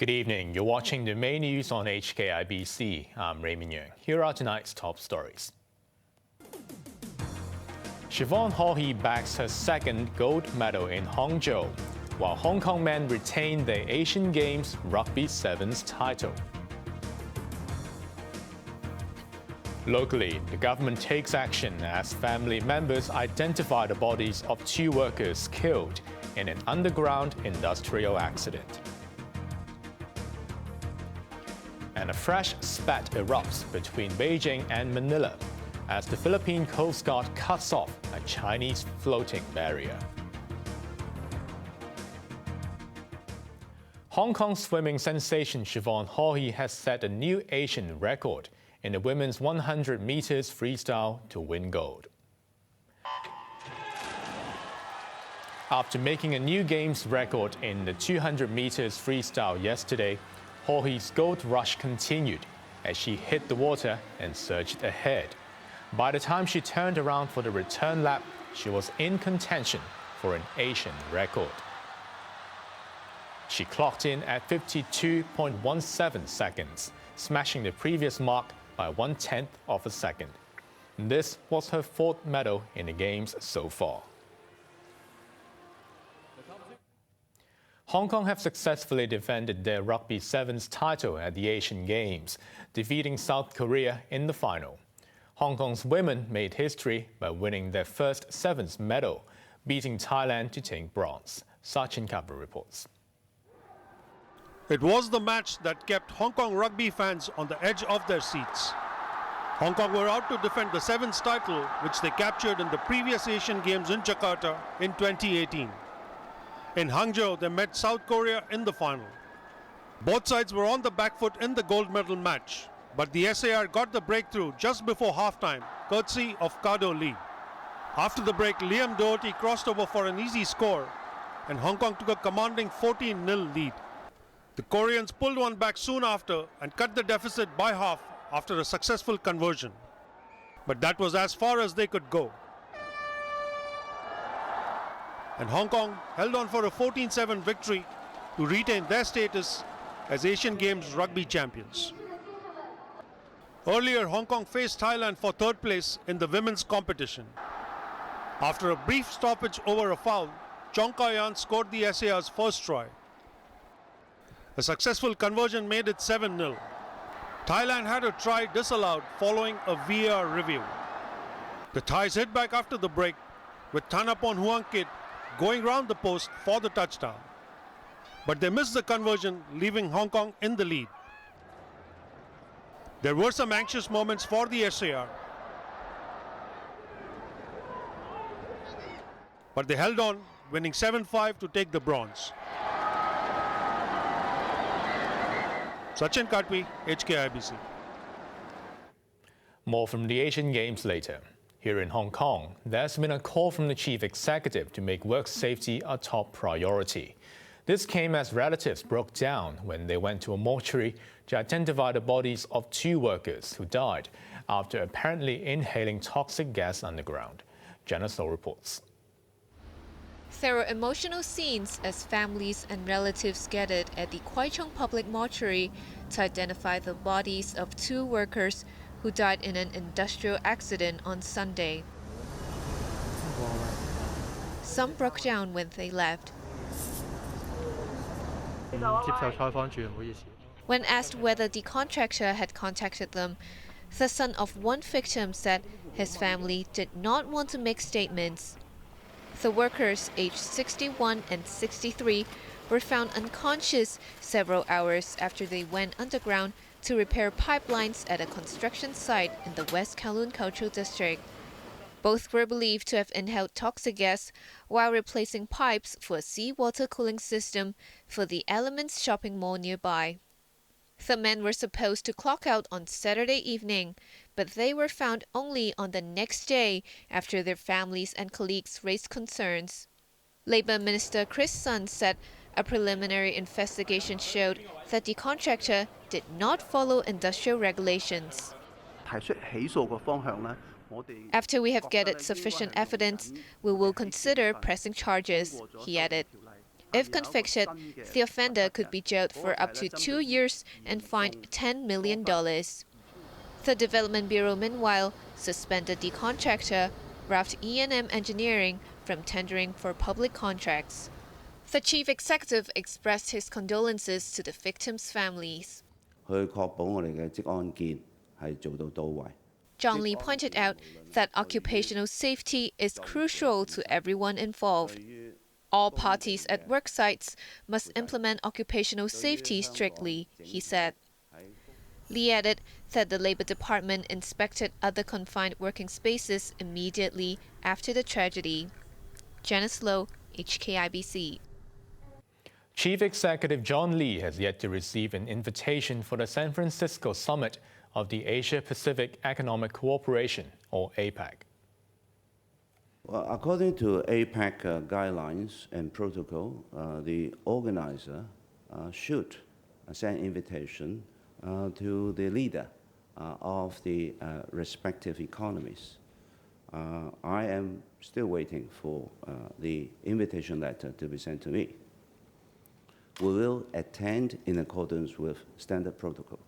Good evening. You're watching the main news on HKIBC. I'm Raymond Yeung. Here are tonight's top stories. Siobhan Haughey bags her second gold medal in Hangzhou, while Hong Kong men retain their Asian Games Rugby Sevens title. Locally, the government takes action as family members identify the bodies of 2 workers killed in an underground industrial accident. And a fresh spat erupts between Beijing and Manila as the Philippine Coast Guard cuts off a Chinese floating barrier. Hong Kong swimming sensation Siobhan Haughey has set a new Asian record in the women's 100 meters freestyle to win gold. After making a new games record in the 200 meters freestyle yesterday, Haughey's gold rush continued as she hit the water and surged ahead. By the time she turned around for the return lap, she was in contention for an Asian record. She clocked in at 52.17 seconds, smashing the previous mark by 1/10 of a second. This was her 4th medal in the Games so far. Hong Kong have successfully defended their Rugby Sevens title at the Asian Games, defeating South Korea in the final. Hong Kong's women made history by winning their first Sevens medal, beating Thailand to take bronze. Sachin Kabra reports. It was the match that kept Hong Kong rugby fans on the edge of their seats. Hong Kong were out to defend the Sevens title, which they captured in the previous Asian Games in Jakarta in 2018. In Hangzhou, they met South Korea in the final. Both sides were on the back foot in the gold medal match, but the SAR got the breakthrough just before halftime, courtesy of Kado Lee. After the break, Liam Doherty crossed over for an easy score, and Hong Kong took a commanding 14-0 lead. The Koreans pulled one back soon after and cut the deficit by half after a successful conversion. But that was as far as they could go. And Hong Kong held on for a 14-7 victory to retain their status as Asian Games rugby champions. Earlier, Hong Kong faced Thailand for 3rd place in the women's competition. After a brief stoppage over a foul, Chong Ka-yan scored the SAR's first try. A successful conversion made it 7-0. Thailand had a try disallowed following a VAR review. The Thais hit back after the break, with Thanapon Huangkit going round the post for the touchdown. But they missed the conversion, leaving Hong Kong in the lead. There were some anxious moments for the SAR, but they held on, winning 7-5 to take the bronze. Sachin Katwi, HKIBC. More from the Asian Games later. Here in Hong Kong, there's been a call from the chief executive to make work safety a top priority. This came as relatives broke down when they went to a mortuary to identify the bodies of 2 workers who died after apparently inhaling toxic gas underground. Jenna So reports. There were emotional scenes as families and relatives gathered at the Kwai Chung Public Mortuary to identify the bodies of 2 workers who died in an industrial accident on Sunday. Some broke down when they left. When asked whether the contractor had contacted them, the son of one victim said his family did not want to make statements. The workers, aged 61 and 63, were found unconscious several hours after they went underground to repair pipelines at a construction site in the West Kowloon Cultural District. Both were believed to have inhaled toxic gas while replacing pipes for a seawater cooling system for the Elements shopping mall nearby. The men were supposed to clock out on Saturday evening, but they were found only on the next day after their families and colleagues raised concerns. Labour Minister Chris Sun said a preliminary investigation showed that the contractor did not follow industrial regulations. After we have gathered sufficient evidence, we will consider pressing charges, he added. If convicted, the offender could be jailed for up to 2 years and fined $10 million. The Development Bureau, meanwhile, suspended the contractor, Raft E&M Engineering, from tendering for public contracts. The chief executive expressed his condolences to the victims' families. John Lee pointed out that occupational safety is crucial to everyone involved. All parties at work sites must implement occupational safety strictly, he said. Lee added that the Labour Department inspected other confined working spaces immediately after the tragedy. Janice Low, HKIBC. Chief Executive John Lee has yet to receive an invitation for the San Francisco summit of the Asia-Pacific Economic Cooperation, or APEC. Well, according to APEC guidelines and protocol, the organizer should send invitation to the leader of the respective economies. I am still waiting for the invitation letter to be sent to me. We will attend in accordance with standard protocol.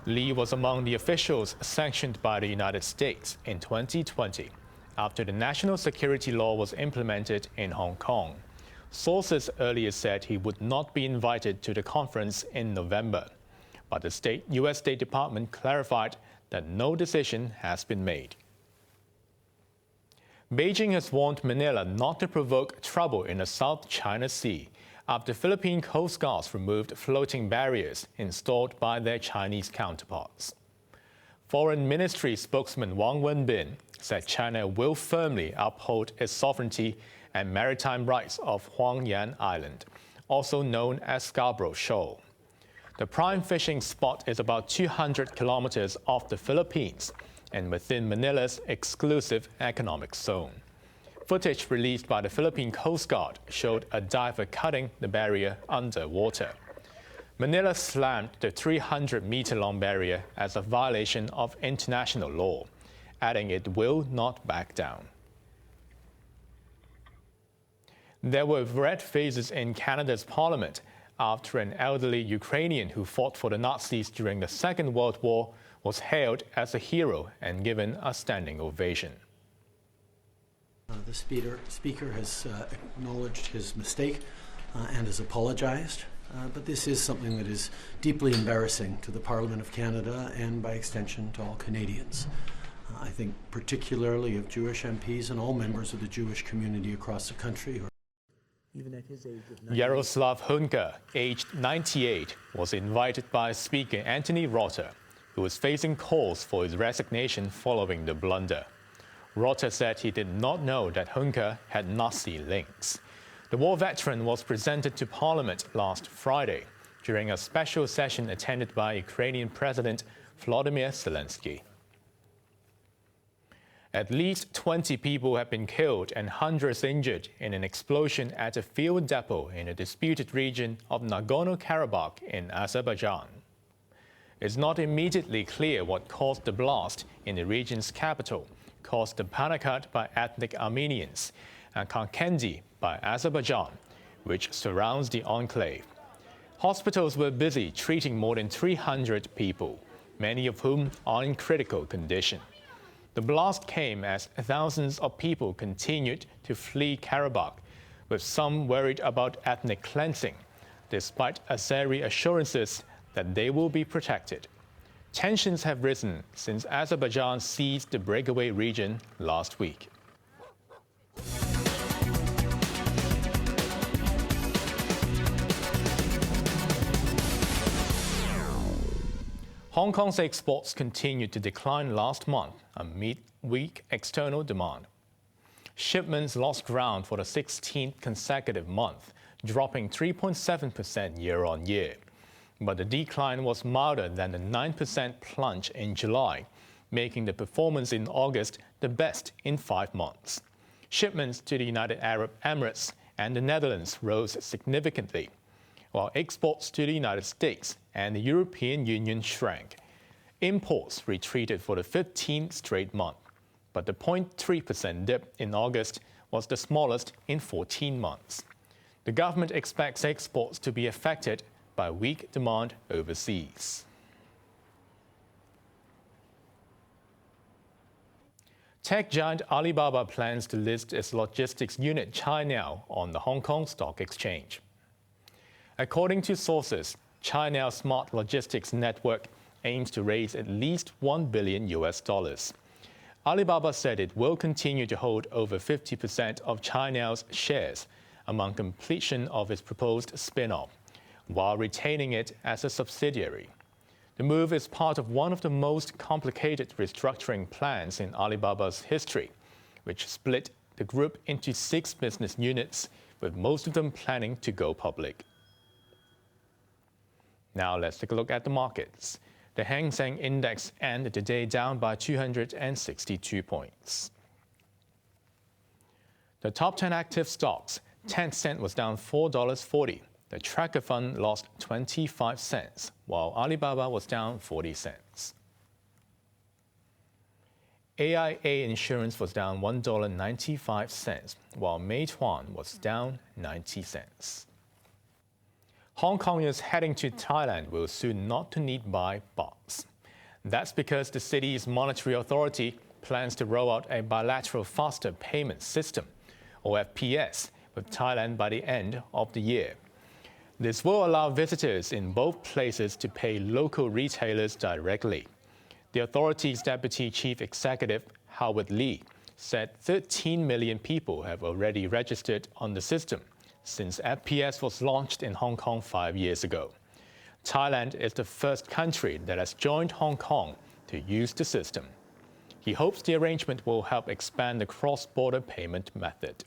Lee was among the officials sanctioned by the United States in 2020 after the national security law was implemented in Hong Kong. Sources earlier said he would not be invited to the conference in November, but the U.S. State Department clarified that no decision has been made. Beijing has warned Manila not to provoke trouble in the South China Sea after Philippine Coast Guards removed floating barriers installed by their Chinese counterparts. Foreign Ministry spokesman Wang Wenbin said China will firmly uphold its sovereignty and maritime rights of Huangyan Island, also known as Scarborough Shoal. The prime fishing spot is about 200 kilometers off the Philippines and within Manila's exclusive economic zone. Footage released by the Philippine Coast Guard showed a diver cutting the barrier underwater. Manila slammed the 300-meter-long barrier as a violation of international law, adding it will not back down. There were red faces in Canada's parliament after an elderly Ukrainian who fought for the Nazis during the Second World War was hailed as a hero and given a standing ovation. The speaker has acknowledged his mistake and has apologized, but this is something that is deeply embarrassing to the Parliament of Canada and by extension to all Canadians. I think particularly of Jewish MPs and all members of the Jewish community across the country. Yaroslav Hunka, aged 98, was invited by Speaker Anthony Rota, who was facing calls for his resignation following the blunder. Rota said he did not know that Hunka had Nazi links. The war veteran was presented to Parliament last Friday during a special session attended by Ukrainian President Volodymyr Zelensky. At least 20 people have been killed and hundreds injured in an explosion at a fuel depot in a disputed region of Nagorno-Karabakh in Azerbaijan. It's not immediately clear what caused the blast in the region's capital, caused the Panakat by ethnic Armenians, and Karkendi by Azerbaijan, which surrounds the enclave. Hospitals were busy treating more than 300 people, many of whom are in critical condition. The blast came as thousands of people continued to flee Karabakh, with some worried about ethnic cleansing, despite Azeri assurances that they will be protected. Tensions have risen since Azerbaijan seized the breakaway region last week. Hong Kong's exports continued to decline last month amid weak external demand. Shipments lost ground for the 16th consecutive month, dropping 3.7% year-on-year. But the decline was milder than the 9% plunge in July, making the performance in August the best in 5 months. Shipments to the United Arab Emirates and the Netherlands rose significantly, while exports to the United States and the European Union shrank. Imports retreated for the 15th straight month, but the 0.3% dip in August was the smallest in 14 months. The government expects exports to be affected by weak demand overseas. Tech giant Alibaba plans to list its logistics unit Cainiao on the Hong Kong Stock Exchange. According to sources, Cainiao's smart logistics network aims to raise at least $1 billion. Alibaba said it will continue to hold over 50% of Cainiao's shares among completion of its proposed spin-off, while retaining it as a subsidiary. The move is part of one of the most complicated restructuring plans in Alibaba's history, which split the group into 6 business units, with most of them planning to go public. Now let's take a look at the markets. The Hangzhou index ended the day down by 262 points. The top 10 active stocks, Tencent was down $4.40. The tracker fund lost 25 cents, while Alibaba was down 40 cents. AIA Insurance was down $1.95, while Meituan was down 90 cents. Hong Kongers heading to Thailand will soon not need buy bahts. That's because the city's monetary authority plans to roll out a bilateral faster payment system, or FPS, with Thailand by the end of the year. This will allow visitors in both places to pay local retailers directly. The authority's Deputy Chief Executive, Howard Lee, said 13 million people have already registered on the system since FPS was launched in Hong Kong 5 years ago. Thailand is the first country that has joined Hong Kong to use the system. He hopes the arrangement will help expand the cross-border payment method.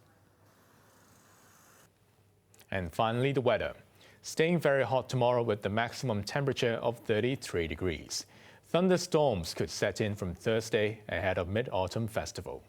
And finally, the weather. Staying very hot tomorrow with the maximum temperature of 33 degrees. Thunderstorms could set in from Thursday ahead of Mid-Autumn Festival.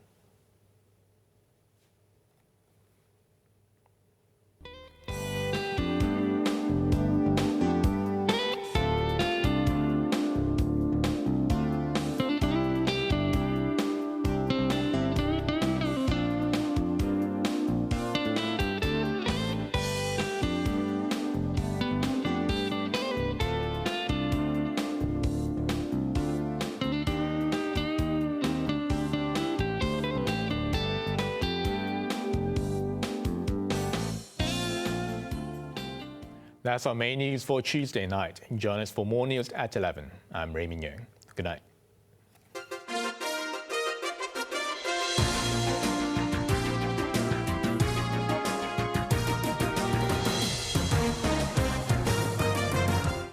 That's our main news for Tuesday night. Join us for more news at 11. I'm Raymond Yeung. Good night.